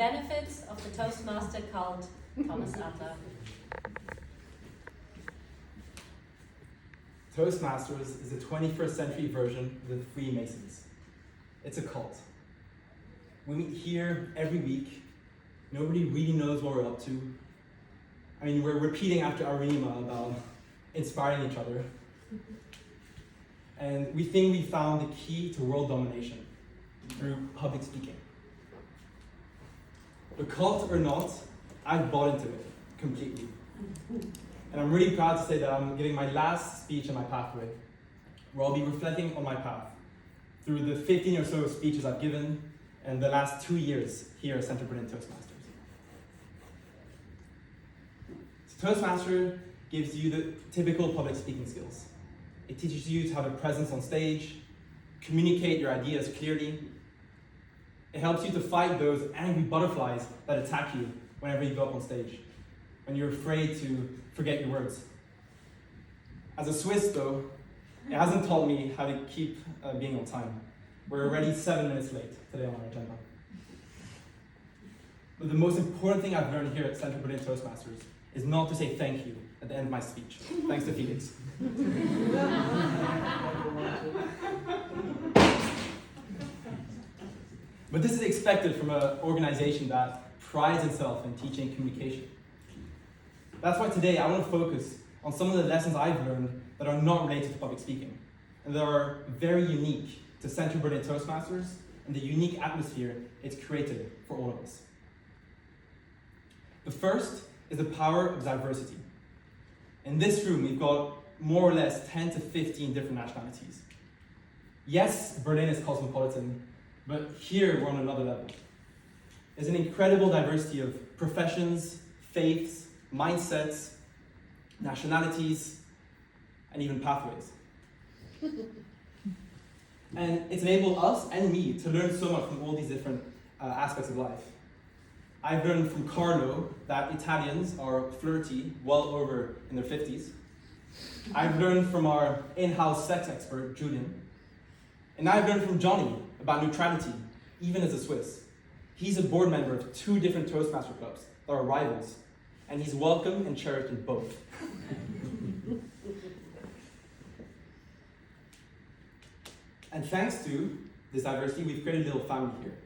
Benefits of the Toastmaster Cult, Thomas Adler. Toastmasters is a 21st century version of the Freemasons. It's a cult. We meet here every week. Nobody really knows what we're up to. I mean, we're repeating after Arima about inspiring each other. And we think we found the key to world domination through public speaking. The cult or not, I've bought into it completely. And I'm really proud to say that I'm giving my last speech on my pathway, where I'll be reflecting on my path through the 15 or so speeches I've given and the last 2 years here at Central Berlin Toastmasters. So Toastmaster gives you the typical public speaking skills. It teaches you to have a presence on stage, communicate your ideas clearly. It helps you to fight those angry butterflies that attack you whenever you go up on stage, when you're afraid to forget your words. As a Swiss, though, it hasn't taught me how to keep being on time. We're already 7 minutes late today on our agenda. But the most important thing I've learned here at Central Berlin Toastmasters is not to say thank you at the end of my speech. Thanks to Felix. But this is expected from an organization that prides itself in teaching communication. That's why today I want to focus on some of the lessons I've learned that are not related to public speaking, and that are very unique to Central Berlin Toastmasters and the unique atmosphere it's created for all of us. The first is the power of diversity. In this room, we've got more or less 10 to 15 different nationalities. Yes, Berlin is cosmopolitan, but here we're on another level. There's an incredible diversity of professions, faiths, mindsets, nationalities, and even pathways. And it's enabled us and me to learn so much from all these different aspects of life. I've learned from Carlo that Italians are flirty well over in their 50s. I've learned from our in-house sex expert, Julian. And I've learned from Johnny about neutrality, even as a Swiss. He's a board member of 2 different Toastmaster clubs that are rivals, and he's welcome and cherished in both. And thanks to this diversity, we've created a little family here.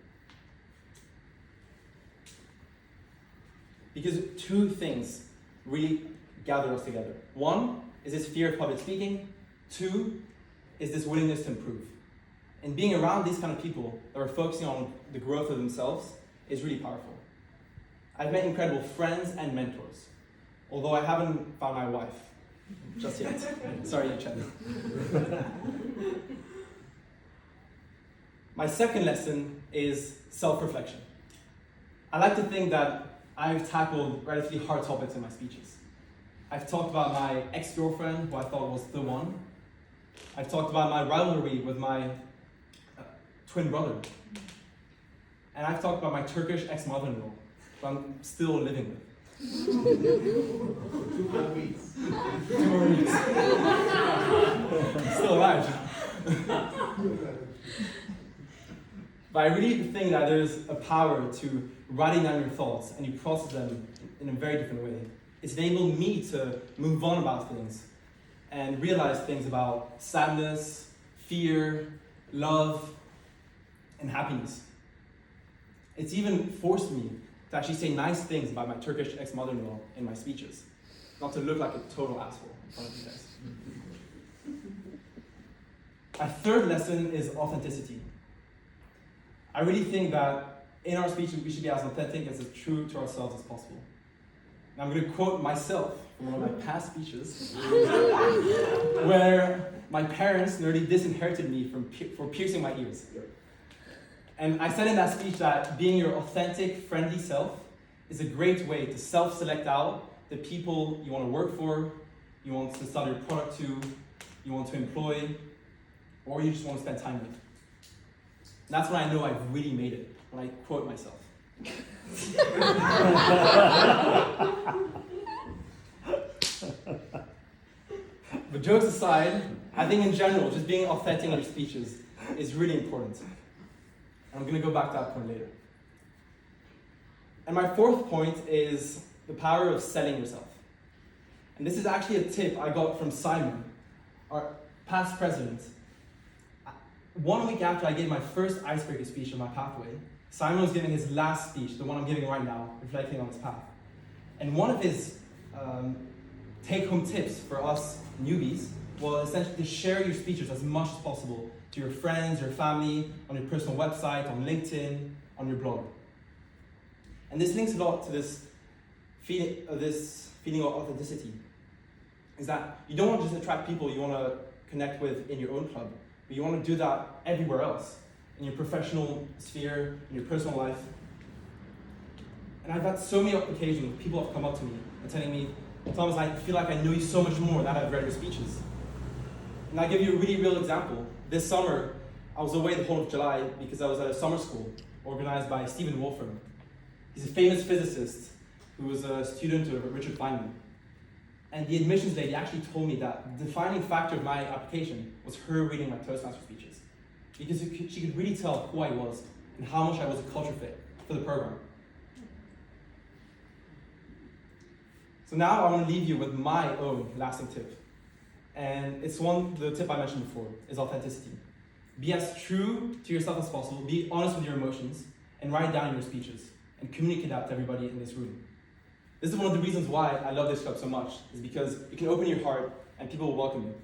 Because 2 things really gather us together. 1 is this fear of public speaking. 2 is this willingness to improve. And being around these kind of people that are focusing on the growth of themselves is really powerful. I've met incredible friends and mentors, although I haven't found my wife just yet. Sorry, Chen. My second lesson is self-reflection. I like to think that I've tackled relatively hard topics in my speeches. I've talked about my ex-girlfriend, who I thought was the one. I've talked about my rivalry with my twin brother. And I've talked about my Turkish ex-mother-in-law, who I'm still living with. 2 more weeks. 2 more weeks. Still alive. But I really think that there's a power to writing down your thoughts and you process them in a very different way. It's enabled me to move on about things and realize things about sadness, fear, love, and happiness. It's even forced me to actually say nice things about my Turkish ex-mother-in-law in my speeches, not to look like a total asshole in front of you guys. My third lesson is authenticity. I really think that in our speeches we should be as authentic, as true to ourselves as possible. And I'm going to quote myself from one of my past speeches, where my parents nearly disinherited me for piercing my ears. And I said in that speech that being your authentic, friendly self is a great way to self-select out the people you want to work for, you want to sell your product to, you want to employ, or you just want to spend time with. And that's when I know I've really made it, when I quote myself. But jokes aside, I think in general, just being authentic in your speeches is really important. And I'm going to go back to that point later. And my fourth point is the power of selling yourself. And this is actually a tip I got from Simon, our past president. 1 week after I gave my first icebreaker speech on my pathway, Simon was giving his last speech, the one I'm giving right now, reflecting on his path. And one of his take-home tips for us newbies was essentially to share your speeches as much as possible to your friends, your family, on your personal website, on LinkedIn, on your blog. And this links a lot to this feeling of authenticity. Is that you don't want to just attract people you want to connect with in your own club, but you want to do that everywhere else, in your professional sphere, in your personal life. And I've had so many occasions, people have come up to me and telling me, Thomas, I feel like I know you so much more now that I've read your speeches. And I'll give you a really real example. This summer, I was away the whole of July because I was at a summer school organized by Stephen Wolfram. He's a famous physicist who was a student of Richard Feynman. And the admissions lady actually told me that the defining factor of my application was her reading my Toastmaster speeches. Because she could really tell who I was and how much I was a culture fit for the program. So now I want to leave you with my own lasting tip. And it's the tip I mentioned before, is authenticity. Be as true to yourself as possible, be honest with your emotions, and write down your speeches, and communicate that to everybody in this room. This is one of the reasons why I love this club so much, is because you can open your heart and people will welcome you.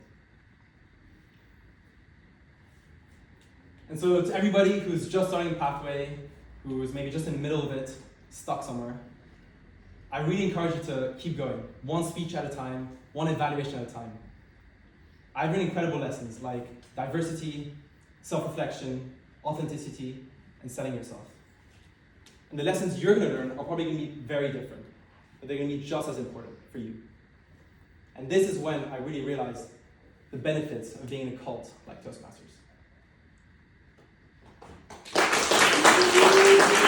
And so to everybody who's just starting a pathway, who is maybe just in the middle of it, stuck somewhere, I really encourage you to keep going, one speech at a time, one evaluation at a time. I've learned incredible lessons like diversity, self-reflection, authenticity, and selling yourself. And the lessons you're going to learn are probably going to be very different, but they're going to be just as important for you. And this is when I really realized the benefits of being in a cult like Toastmasters.